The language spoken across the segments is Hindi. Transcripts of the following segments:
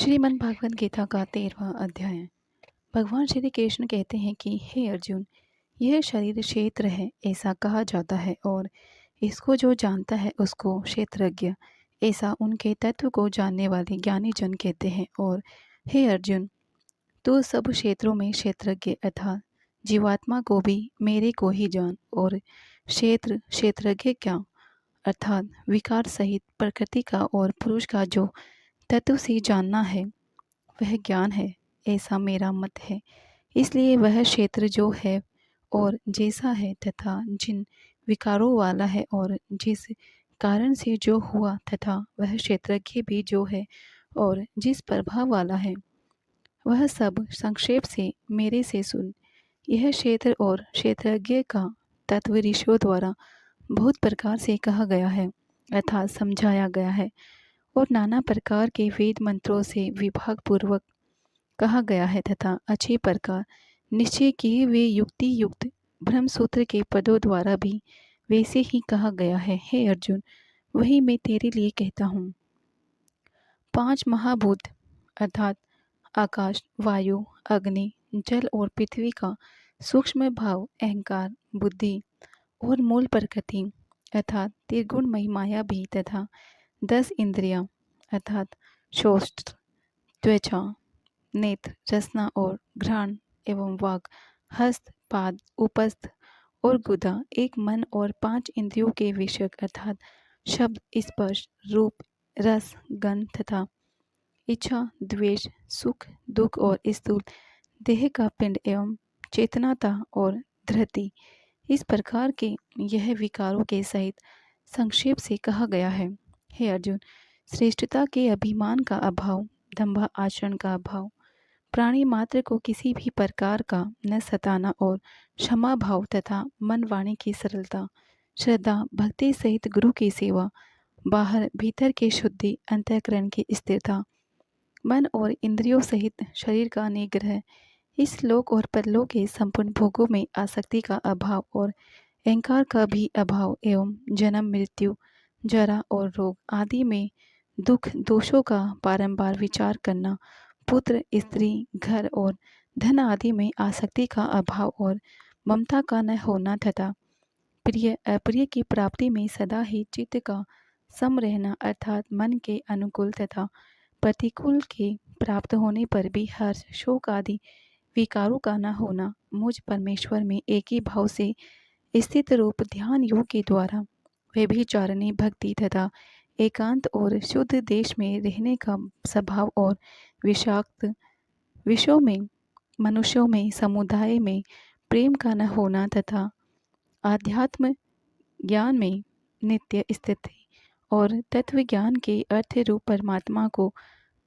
श्रीमद् भागवत गीता का 13वां अध्याय। भगवान श्री कृष्ण कहते हैं कि हे अर्जुन, यह शरीर क्षेत्र है ऐसा कहा जाता है और इसको जो जानता है उसको क्षेत्रज्ञ ऐसा उनके तत्व को जानने वाले ज्ञानी जन कहते हैं। और हे अर्जुन, तू सब क्षेत्रों में क्षेत्रज्ञ अर्थात जीवात्मा को भी मेरे को ही जान। और क्षेत्र क्षेत्रज्ञ क्या अर्थात विकार सहित प्रकृति का और पुरुष का जो तत्व से जानना है वह ज्ञान है, ऐसा मेरा मत है। इसलिए वह क्षेत्र जो है और जैसा है तथा जिन विकारों वाला है और जिस कारण से जो हुआ तथा वह क्षेत्रज्ञ भी जो है और जिस प्रभाव वाला है, वह सब संक्षेप से मेरे से सुन। यह क्षेत्र और क्षेत्रज्ञ का तत्व ऋषियों द्वारा बहुत प्रकार से कहा गया है अर्थात समझाया गया है और नाना प्रकार के वेद मंत्रों से विभाग पूर्वक कहा गया है तथा अच्छे प्रकार निश्चय किए हुए युक्ति युक्त ब्रह्मसूत्र के पदों द्वारा भी वैसे ही कहा गया है। हे अर्जुन, वही मैं तेरे लिए कहता हूँ। 5 महाभूत अर्थात आकाश, वायु, अग्नि, जल और पृथ्वी का सूक्ष्म भाव अहंकार, बुद्धि और मूल प्रकृति अर्थात त्रिगुणमयी माया भी तथा 10 इंद्रियां अर्थात शोष्ठ, त्वचा, नेत्र, रसना और घ्राण एवं वाक, हस्त, पाद, उपस्थ और गुदा, एक मन और 5 इंद्रियों के विषयक अर्थात शब्द, स्पर्श, रूप, रस, गंध तथा इच्छा, द्वेष, सुख, दुख और स्थूल देह का पिंड एवं चेतनाता और धृति, इस प्रकार के यह विकारों के सहित संक्षेप से कहा गया है। हे अर्जुन, श्रेष्ठता के अभिमान का अभाव, दंभ आचरण का अभाव, प्राणी मात्र को किसी भी प्रकार का न सताना और क्षमा भाव तथा मन वाणी की सरलता, श्रद्धा, भक्ति सहित गुरु की सेवा, बाहर भीतर की शुद्धि, अंतःकरण की स्थिरता, मन और इंद्रियों सहित शरीर का निग्रह, इस लोक और परलोक के संपूर्ण भोगों में आसक्ति का अभाव और अहंकार का भी अभाव एवं जन्म, मृत्यु, जरा और रोग आदि में दुख दोषों का बारंबार विचार करना, पुत्र, स्त्री, घर और धन आदि में आसक्ति का अभाव और ममता का न होना तथा प्रिय अप्रिय की प्राप्ति में सदा ही चित्त का सम रहना अर्थात मन के अनुकूल तथा प्रतिकूल के प्राप्त होने पर भी हर्ष, शोक आदि विकारों का न होना, मुझ परमेश्वर में एक ही भाव से स्थित रूप ध्यान योग के द्वारा व्यभिचारिणी भक्ति तथा एकांत और शुद्ध देश में रहने का स्वभाव और विषाक्त विषयों में, मनुष्यों में, समुदाय में प्रेम का न होना तथा आध्यात्म ज्ञान में नित्य स्थिति और तत्व ज्ञान के अर्थ रूप परमात्मा को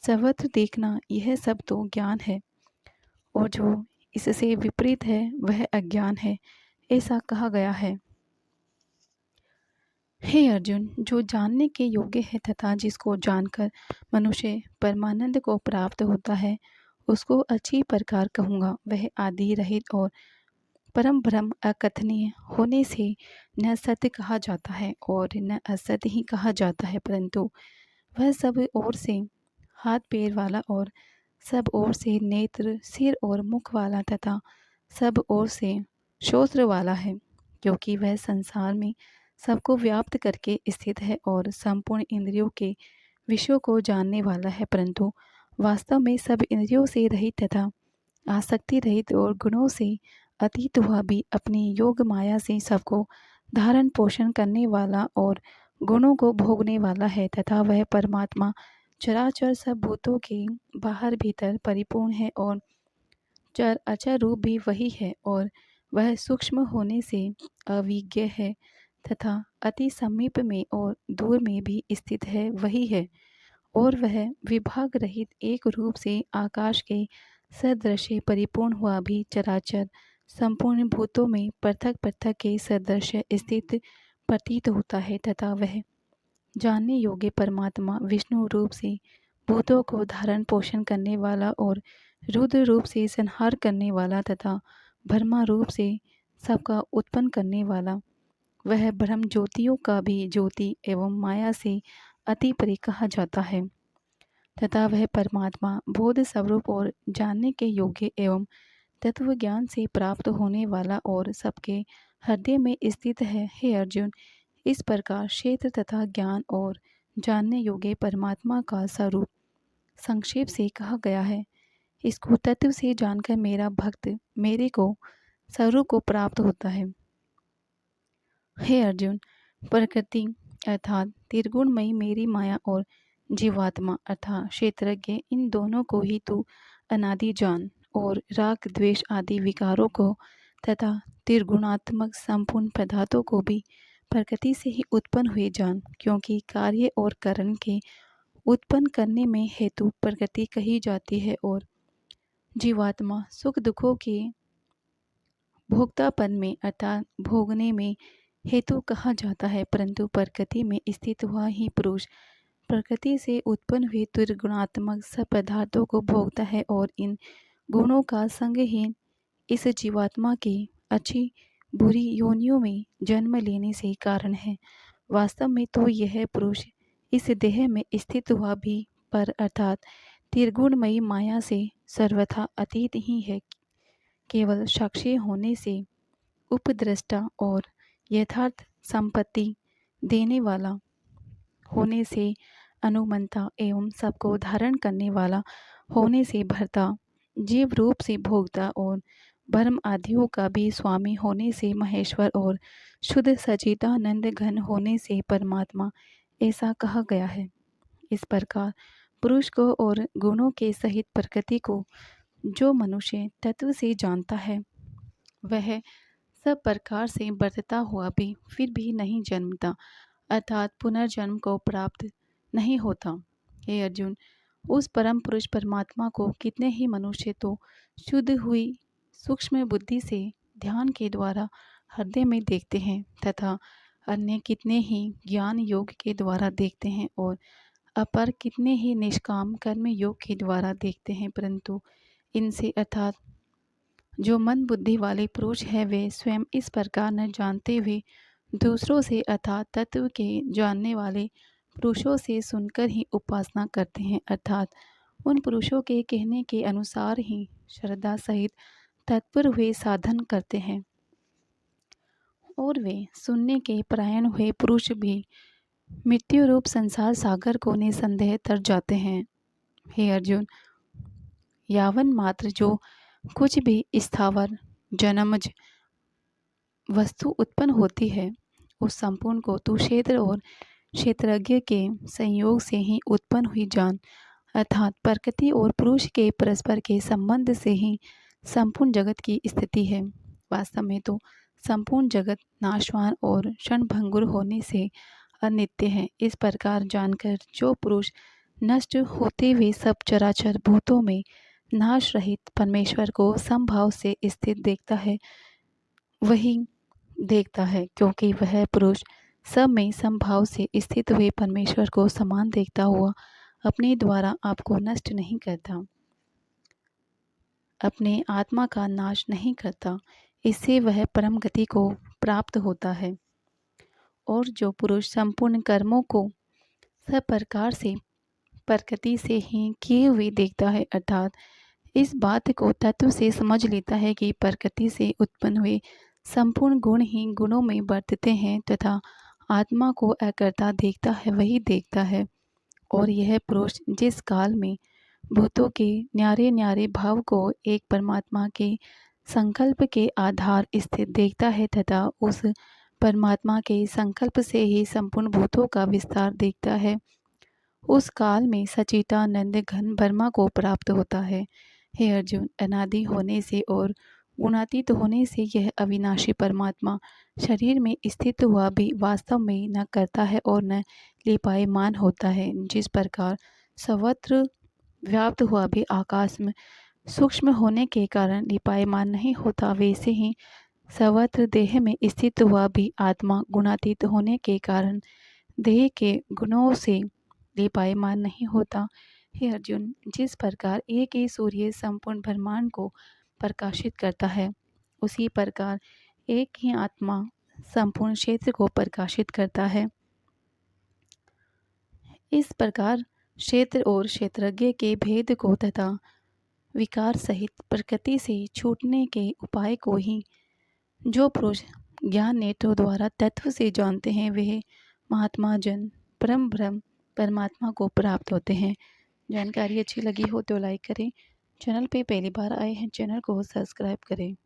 सर्वत्र देखना, यह सब तो ज्ञान है और जो इससे विपरीत है वह अज्ञान है, ऐसा कहा गया है। हे अर्जुन, जो जानने के योग्य है तथा जिसको जानकर मनुष्य परमानंद को प्राप्त होता है, उसको अच्छी प्रकार कहूँगा। वह आदि रहित और परम ब्रह्म अकथनीय होने से न सत्य कहा जाता है और न असत्य ही कहा जाता है, परंतु वह सब ओर से हाथ पैर वाला और सब ओर से नेत्र, सिर और मुख वाला तथा सब ओर से श्रोत्र वाला है, क्योंकि वह संसार में सबको व्याप्त करके स्थित है और संपूर्ण इंद्रियों के विषयों को जानने वाला है, परंतु वास्तव में सब इंद्रियों से रहित तथा आसक्ति रहित और गुणों से अतीत हुआ भी अपनी योग माया से सबको धारण पोषण करने वाला और गुणों को भोगने वाला है तथा वह परमात्मा चराचर सब भूतों के बाहर भीतर परिपूर्ण है और चर अचर रूप भी वही है और वह सूक्ष्म होने से अविज्ञ है तथा अति समीप में और दूर में भी स्थित है वही है और वह विभाग रहित एक रूप से आकाश के सदृश परिपूर्ण हुआ भी चराचर संपूर्ण भूतों में पृथक पृथक के सदृश स्थित प्रतीत होता है तथा वह जानने योग्य परमात्मा विष्णु रूप से भूतों को धारण पोषण करने वाला और रुद्र रूप से संहार करने वाला तथा ब्रह्मा रूप से सबका उत्पन्न करने वाला, वह ब्रह्म ज्योतियों का भी ज्योति एवं माया से अति परे कहा जाता है। तथा वह परमात्मा बोध स्वरूप और जानने के योग्य एवं तत्व ज्ञान से प्राप्त होने वाला और सबके हृदय में स्थित है। हे अर्जुन, इस प्रकार क्षेत्र तथा ज्ञान और जानने योग्य परमात्मा का स्वरूप संक्षेप से कहा गया है। इसको तत्व से जानकर मेरा भक्त मेरे को स्वरूप को प्राप्त होता है। हे अर्जुन, प्रकृति अर्थात त्रिगुणमयी मेरी माया और जीवात्मा अर्थात क्षेत्रज्ञ, इन दोनों को ही तू अनादि जान और राग द्वेष आदि विकारों को तथा त्रिगुणात्मक संपूर्ण पदार्थों को भी प्रकृति से ही उत्पन्न हुए जान, क्योंकि कार्य और कारण के उत्पन्न करने में हेतु प्रकृति कही जाती है और जीवात्मा सुख दुखों के भोक्तापन में अर्थात भोगने में हेतु कहा जाता है। परंतु प्रकृति में स्थित हुआ ही पुरुष प्रकृति से उत्पन्न हुए त्रिगुणात्मक सब पदार्थों को भोगता है और इन गुणों का संग ही इस जीवात्मा के अच्छी बुरी योनियों में जन्म लेने से कारण है। वास्तव में तो यह पुरुष इस देह में स्थित हुआ भी पर अर्थात त्रिगुणमयी माया से सर्वथा अतीत ही है। केवल साक्षी होने से उपद्रष्टा और यथार्थ संपत्ति देने वाला होने से अनुमंता एवं सबको धारण करने वाला होने से भरता, जीव रूप से भोगता और भरम आदियों का भी स्वामी होने से महेश्वर और शुद्ध सचिदानंद घन होने से परमात्मा, ऐसा कहा गया है। इस प्रकार पुरुष को और गुणों के सहित प्रकृति को जो मनुष्य तत्व से जानता है, वह सब प्रकार से बरतता हुआ भी फिर भी नहीं जन्मता अर्थात पुनर्जन्म को प्राप्त नहीं होता। हे अर्जुन, उस परम पुरुष परमात्मा को कितने ही मनुष्य तो शुद्ध हुई सूक्ष्म बुद्धि से ध्यान के द्वारा हृदय में देखते हैं तथा अन्य कितने ही ज्ञान योग के द्वारा देखते हैं और अपर कितने ही निष्काम कर्म योग के द्वारा देखते हैं, परंतु इनसे अर्थात जो मन बुद्धि वाले पुरुष है वे स्वयं इस प्रकार न जानते हुए दूसरों से अर्थात तत्व के जानने वाले पुरुषों से सुनकर ही उपासना करते हैं अर्थात उन पुरुषों के कहने के अनुसार ही श्रद्धा सहित तत्पर हुए साधन करते हैं। और वे सुनने के परायण हुए पुरुष भी मृत्यु रूप संसार सागर को निसंदेह तर जाते हैं। हे अर्जुन, यावन मात्र जो कुछ भी स्थावर जन्मज वस्तु उत्पन्न होती है उस संपूर्ण को तू क्षेत्र और क्षेत्रज्ञ के संयोग से ही उत्पन्न हुई जान अर्थात प्रकृति और पुरुष के परस्पर के संबंध से ही संपूर्ण जगत की स्थिति है। वास्तव में तो संपूर्ण जगत नाशवान और क्षणभंगुर होने से अनित्य है। इस प्रकार जानकर जो पुरुष नष्ट होते हुए सब चराचर भूतों में नाश रहित परमेश्वर को समभाव से स्थित देखता है, वही देखता है, क्योंकि वह पुरुष सब में समभाव से स्थित हुए परमेश्वर को समान देखता हुआ अपने द्वारा आपको नष्ट नहीं करता, अपने आत्मा का नाश नहीं करता। इससे वह परम गति को प्राप्त होता है। और जो पुरुष संपूर्ण कर्मों को सब प्रकार से प्रकृति से ही किए हुए देखता है अर्थात इस बात को तत्व से समझ लेता है कि प्रकृति से उत्पन्न हुए संपूर्ण गुण ही गुणों में बरतते हैं तथा आत्मा को अकर्ता देखता है, वही देखता है। और यह पुरुष जिस काल में भूतों के न्यारे न्यारे भाव को एक परमात्मा के संकल्प के आधार स्थित देखता है तथा उस परमात्मा के संकल्प से ही संपूर्ण भूतों का विस्तार देखता है, उस काल में सचिदानंद घन ब्रह्मा को प्राप्त होता है। हे अर्जुन, अनादि होने से और गुणातीत होने से यह अविनाशी परमात्मा शरीर में स्थित हुआ भी वास्तव में न करता है और न लिपायमान होता है। जिस प्रकार सर्वत्र व्याप्त हुआ भी आकाश में सूक्ष्म होने के कारण लिपायमान नहीं होता, वैसे ही सर्वत्र देह में स्थित हुआ भी आत्मा गुणातीत होने के कारण देह के गुणों से लिपायमान नहीं होता। हे अर्जुन, जिस प्रकार एक ही सूर्य संपूर्ण ब्रह्मांड को प्रकाशित करता है, उसी प्रकार एक ही आत्मा संपूर्ण क्षेत्र को प्रकाशित करता है। इस प्रकार क्षेत्र और क्षेत्रज्ञ के भेद को तथा विकार सहित प्रकृति से छूटने के उपाय को ही जो पुरुष ज्ञान नेत्रों द्वारा तत्व से जानते हैं वह महात्मा जन परम ब्रह्म परमात्मा को प्राप्त होते हैं। जानकारी अच्छी लगी हो तो लाइक करें। चैनल पे पहली बार आए हैं चैनल को सब्सक्राइब करें।